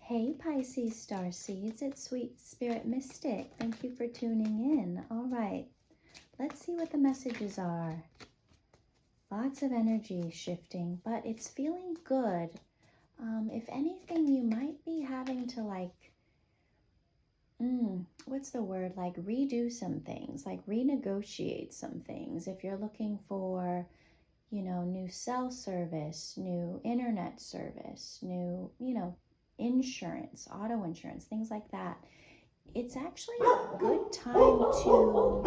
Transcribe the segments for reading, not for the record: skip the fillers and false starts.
Hey Pisces star seeds, it's Sweet Spirit Mystic. Thank you for tuning in. All right, let's see what the messages are. Lots of energy shifting, but it's feeling good. If anything, you might be having to what's the word? Like redo some things, like renegotiate some things. If you're looking for, new cell service, new internet service, new, insurance, auto insurance, things like that. It's actually a good time to,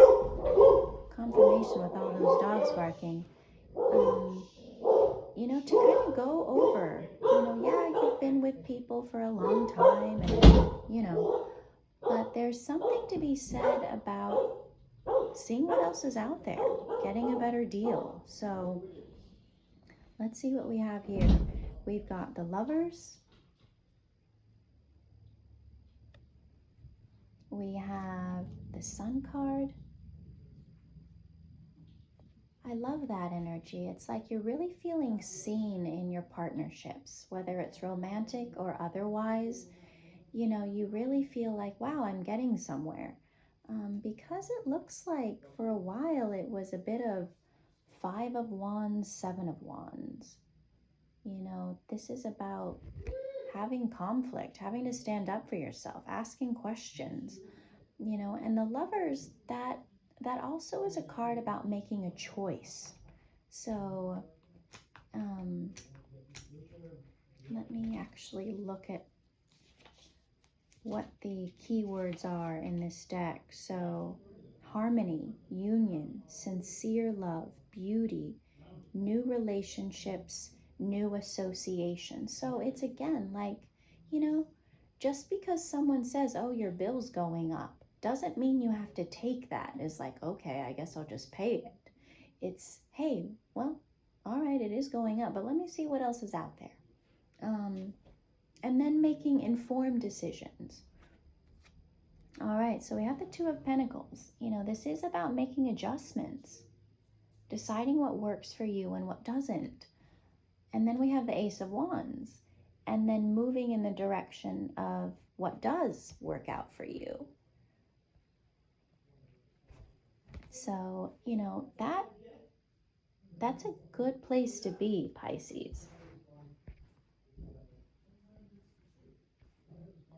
confirmation with all those dogs barking, to kind of go over, you've been with people for a long time and, but there's something to be said about seeing what else is out there, getting a better deal. So let's see what we have here. We've got the Lovers. We have the Sun card. I love that energy. It's like you're really feeling seen in your partnerships, whether it's romantic or otherwise. You really feel like, wow, I'm getting somewhere. Because it looks like for a while it was a bit of 5 of Wands, 7 of Wands. This is about having conflict, having to stand up for yourself, asking questions, and the Lovers, that also is a card about making a choice. So let me actually look at what the keywords are in this deck. So harmony, union, sincere love, beauty, new relationships, new associations. So it's again like, just because someone says, oh, your bill's going up, doesn't mean you have to take that as like, okay, I guess I'll just pay it. It's, hey, well, all right, it is going up, but let me see what else is out there. And then making informed decisions. All right, so we have the Two of Pentacles. This is about making adjustments, deciding what works for you and what doesn't. And then we have the Ace of Wands, and then moving in the direction of what does work out for you. So, that's a good place to be, Pisces.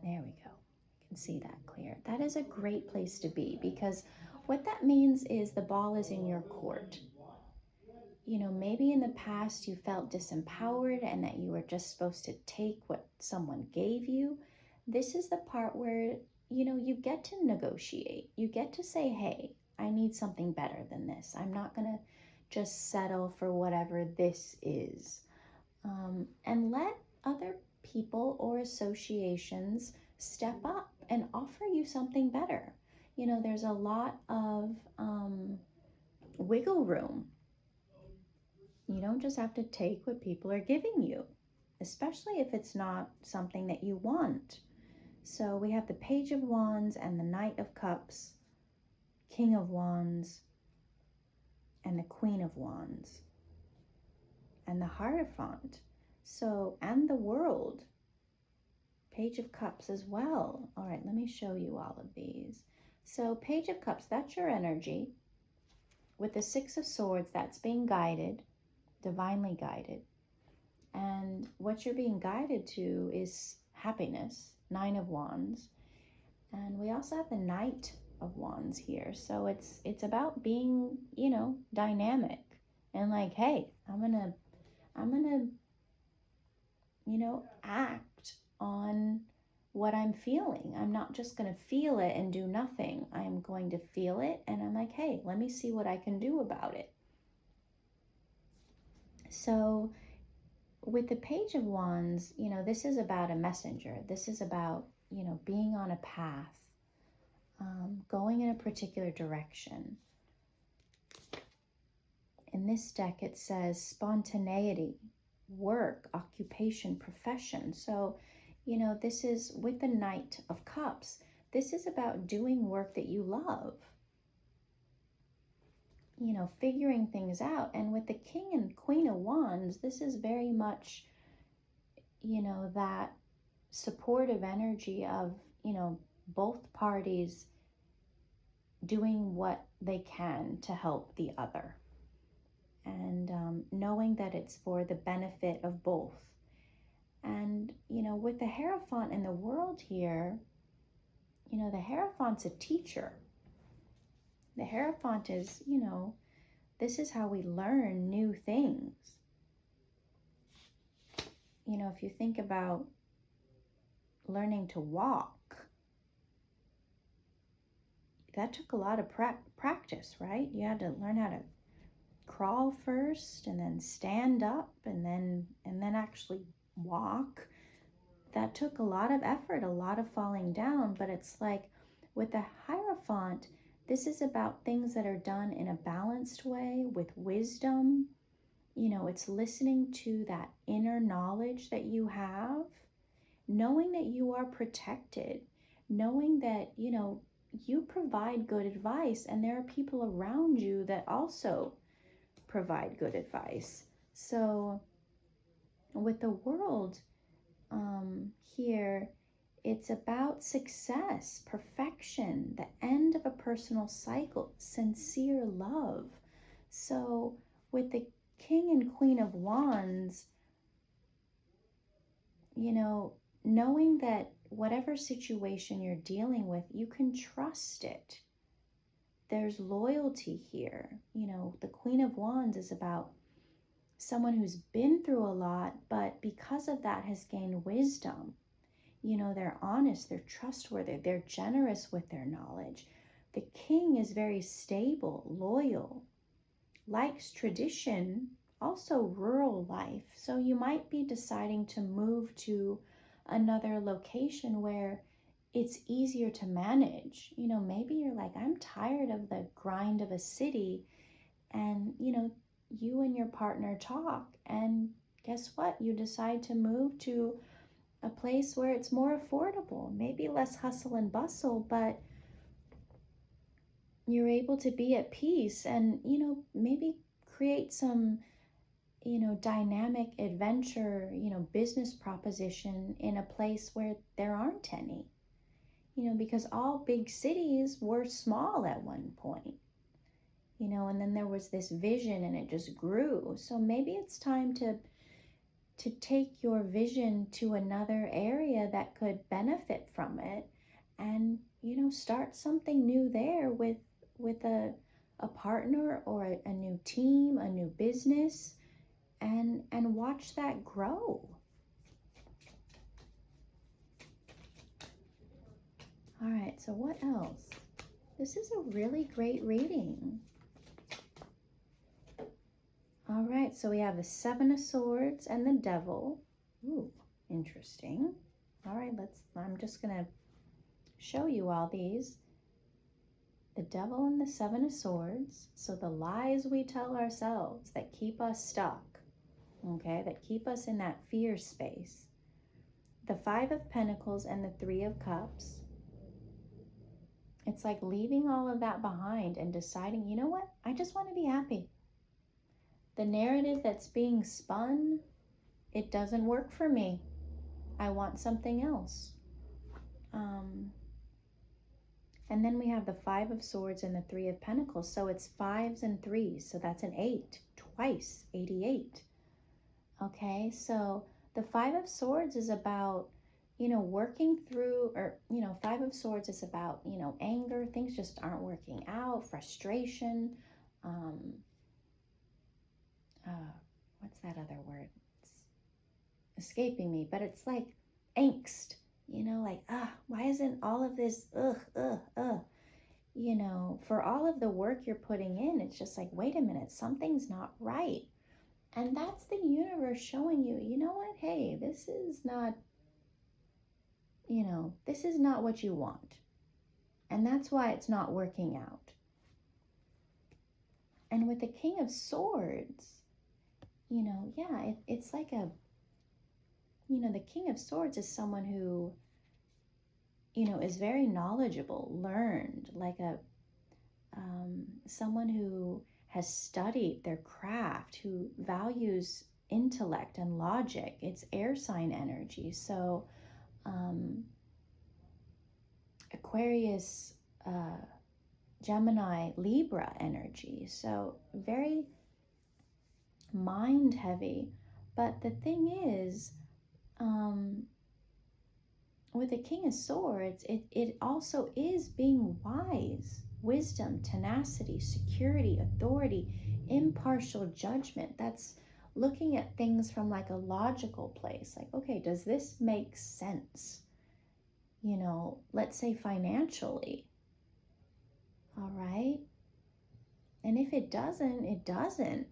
There we go. You can see that clear. That is a great place to be, because what that means is the ball is in your court. Maybe in the past you felt disempowered and that you were just supposed to take what someone gave you. This is the part where, you get to negotiate. You get to say, hey, I need something better than this. I'm not going to just settle for whatever this is. And let other people or associations step up and offer you something better. There's a lot of wiggle room. You don't just have to take what people are giving you, especially if it's not something that you want. So we have the Page of Wands and the Knight of Cups, King of Wands, and the Queen of Wands, and the Hierophant. So, and the World, Page of Cups as well. All right, let me show you all of these. So Page of Cups, that's your energy. With the Six of Swords, that's being guided, divinely guided. And what you're being guided to is happiness, Nine of Wands. And we also have the Knight of Wands here. So it's about being, dynamic and like, hey, I'm gonna act on what I'm feeling. I'm not just gonna feel it and do nothing. I'm going to feel it and I'm like, hey, let me see what I can do about it. So with the Page of Wands, this is about a messenger. This is about, being on a path, going in a particular direction. In this deck, it says spontaneity, work, occupation, profession. So, this is with the Knight of Cups. This is about doing work that you love. Figuring things out. And with the King and Queen of Wands, this is very much, that supportive energy of, both parties doing what they can to help the other. And knowing that it's for the benefit of both. And, with the Hierophant in the world here, the Hierophant's a teacher. The Hierophant is, this is how we learn new things. If you think about learning to walk, that took a lot of practice, right? You had to learn how to crawl first and then stand up and then actually walk. That took a lot of effort, a lot of falling down, but it's like with the Hierophant, this is about things that are done in a balanced way with wisdom. It's listening to that inner knowledge that you have, knowing that you are protected, knowing that, you provide good advice and there are people around you that also provide good advice. So with the world here, it's about success, perfection, the end of a personal cycle, sincere love. So with the King and Queen of Wands, knowing that whatever situation you're dealing with, you can trust it. There's loyalty here. The Queen of Wands is about someone who's been through a lot, but because of that has gained wisdom. They're honest, they're trustworthy, they're generous with their knowledge. The King is very stable, loyal, likes tradition, also rural life. So you might be deciding to move to another location where it's easier to manage. Maybe you're like, I'm tired of the grind of a city, and you and your partner talk, and guess what? You decide to move to a place where it's more affordable, maybe less hustle and bustle, but you're able to be at peace and, maybe create some, dynamic adventure, business proposition in a place where there aren't any, because all big cities were small at one point, and then there was this vision and it just grew. So maybe it's time to take your vision to another area that could benefit from it, and start something new there with a partner or a new team, a new business, and watch that grow. All right, so what else? This is a really great reading. All right, so we have the Seven of Swords and the Devil. Ooh, interesting. All right, I'm just gonna show you all these. The Devil and the Seven of Swords. So the lies we tell ourselves that keep us stuck, okay, that keep us in that fear space. The Five of Pentacles and the Three of Cups. It's like leaving all of that behind and deciding, you know what? I just want to be happy. The narrative that's being spun, it doesn't work for me. I want something else. And then we have the Five of Swords and the Three of Pentacles. So it's fives and threes. So that's an 8, twice, 88. Okay, so the Five of Swords is about, working through, or, Five of Swords is about, anger. Things just aren't working out, frustration. What's that other word? It's escaping me, but it's like angst, like, why isn't all of this, for all of the work you're putting in, it's just like, wait a minute, something's not right. And that's the universe showing you, you know what, hey, this is not what you want. And that's why it's not working out. And with the King of Swords, it's like the King of Swords is someone who, is very knowledgeable, learned, like someone who has studied their craft, who values intellect and logic. It's air sign energy. So, Aquarius, Gemini, Libra energy. So very mind heavy. But the thing is, with the King of Swords, it also is being wise, wisdom, tenacity, security, authority, impartial judgment. That's looking at things from like a logical place. Like, okay, does this make sense? You know, let's say financially. All right. And if it doesn't, it doesn't.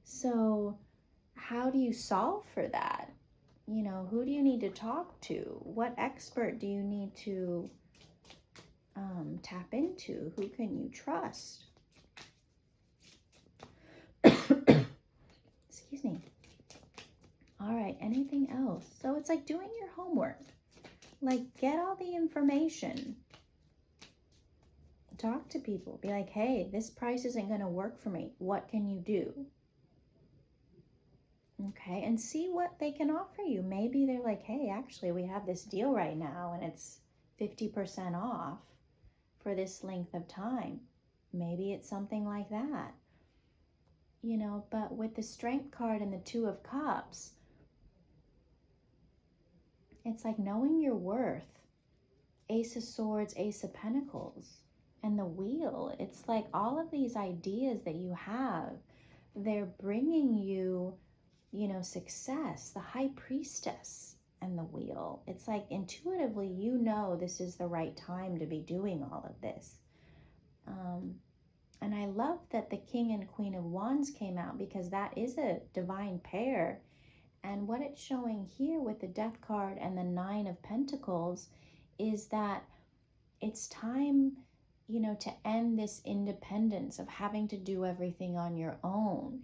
So how do you solve for that? You know, who do you need to talk to? What expert do you need to tap into? Who can you trust? Excuse me. All right, anything else? So it's like doing your homework. Like, get all the information. Talk to people. Be like, hey, this price isn't going to work for me. What can you do? Okay, and see what they can offer you. Maybe they're like, hey, actually, we have this deal right now and it's 50% off for this length of time. Maybe it's something like that. You know, but with the Strength card and the Two of Cups, it's like knowing your worth. Ace of Swords, Ace of Pentacles, and the Wheel. It's like all of these ideas that you have, they're bringing you, you know, success. The High Priestess and the Wheel. It's like intuitively, you know, this is the right time to be doing all of this. And I love that the King and Queen of Wands came out, because that is a divine pair. And what it's showing here with the Death card and the Nine of Pentacles is that it's time, you know, to end this independence of having to do everything on your own.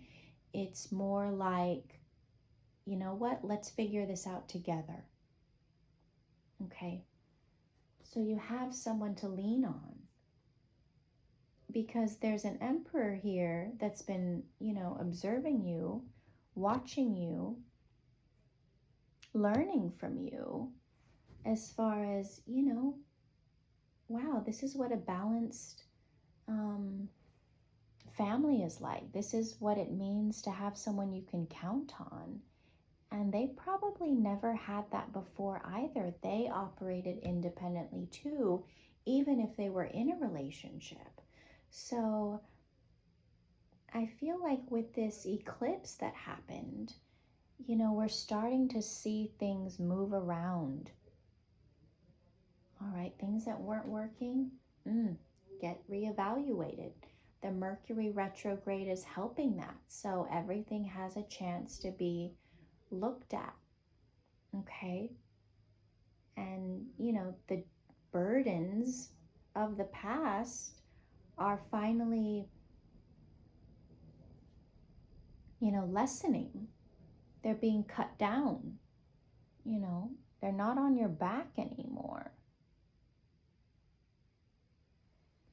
It's more like, you know what, let's figure this out together. Okay. So you have someone to lean on, because there's an Emperor here that's been, you know, observing you, watching you, learning from you, as far as, you know, wow, this is what a balanced family is like. This is what it means to have someone you can count on. And they probably never had that before either. They operated independently too, even if they were in a relationship. So I feel like with this eclipse that happened, you know, we're starting to see things move around. All right, things that weren't working, get reevaluated. The Mercury retrograde is helping that. So everything has a chance to be looked at. Okay. And, you know, the burdens of the past are finally, you know, lessening. They're being cut down. You know, they're not on your back anymore.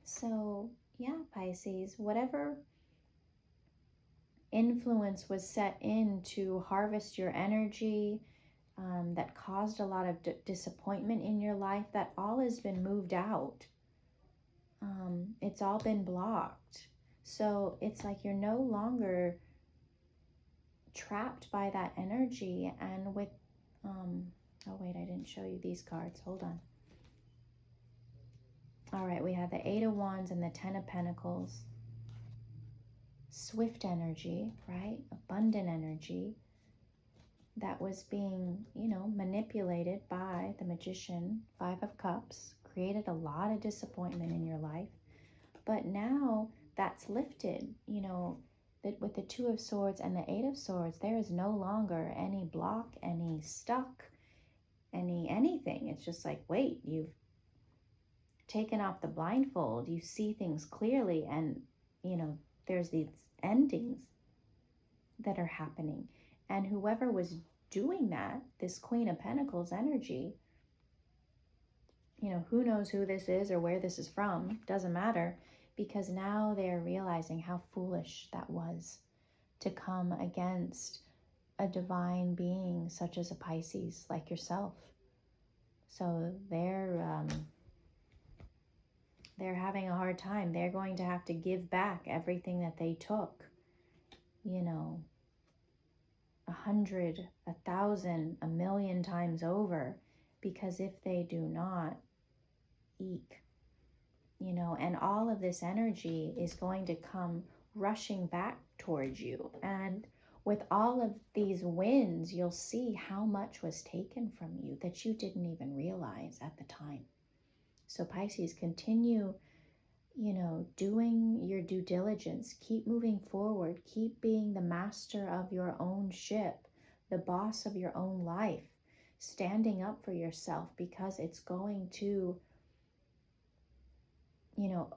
So, yeah, Pisces, whatever influence was set in to harvest your energy, that caused a lot of disappointment in your life, that all has been moved out. It's all been blocked. So it's like you're no longer trapped by that energy. And with, oh wait, I didn't show you these cards. Hold on. All right, we have the Eight of Wands and the Ten of Pentacles. Swift energy, right? Abundant energy that was being, you know, manipulated by the Magician. Five of Cups created a lot of disappointment in your life. But now that's lifted, you know, that with the Two of Swords and the Eight of Swords, there is no longer any block, any stuck, anything. It's just like, wait, you've taken off the blindfold. You see things clearly, and, you know, there's these endings that are happening. And whoever was doing that, this Queen of Pentacles energy, you know, who knows who this is or where this is from, doesn't matter, because now they're realizing how foolish that was to come against a divine being such as a Pisces like yourself. So they're having a hard time. They're going to have to give back everything that they took, 100, 1,000, 1,000,000 times over, because if they do not, eek, and all of this energy is going to come rushing back towards you. And with all of these wins, you'll see how much was taken from you that you didn't even realize at the time. So Pisces, continue, doing your due diligence. Keep moving forward. Keep being the master of your own ship, the boss of your own life, standing up for yourself, because it's going to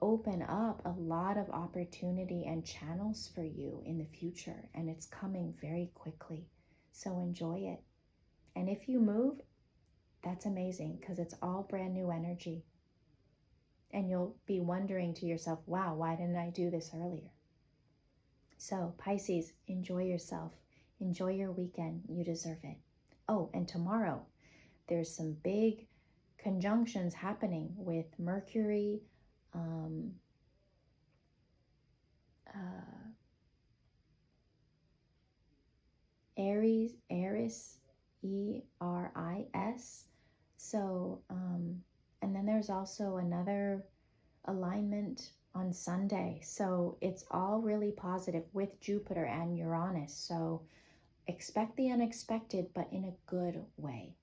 open up a lot of opportunity and channels for you in the future, and it's coming very quickly. So enjoy it. And if you move, that's amazing, because it's all brand new energy. And you'll be wondering to yourself, wow, why didn't I do this earlier? So Pisces, enjoy yourself. Enjoy your weekend. You deserve it. Oh, and tomorrow, there's some big conjunctions happening with Mercury, Aries, Eris. So, and then there's also another alignment on Sunday. So it's all really positive with Jupiter and Uranus. So expect the unexpected, but in a good way.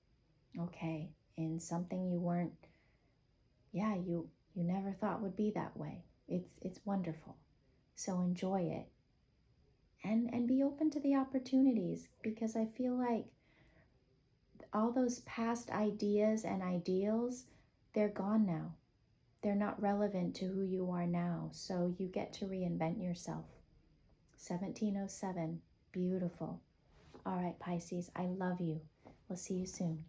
Okay. In something you weren't, you never thought would be that way. It's wonderful. So enjoy it. And be open to the opportunities, because I feel like all those past ideas and ideals, they're gone now. They're not relevant to who you are now. So you get to reinvent yourself. 1707, beautiful. All right, Pisces, I love you. We'll see you soon.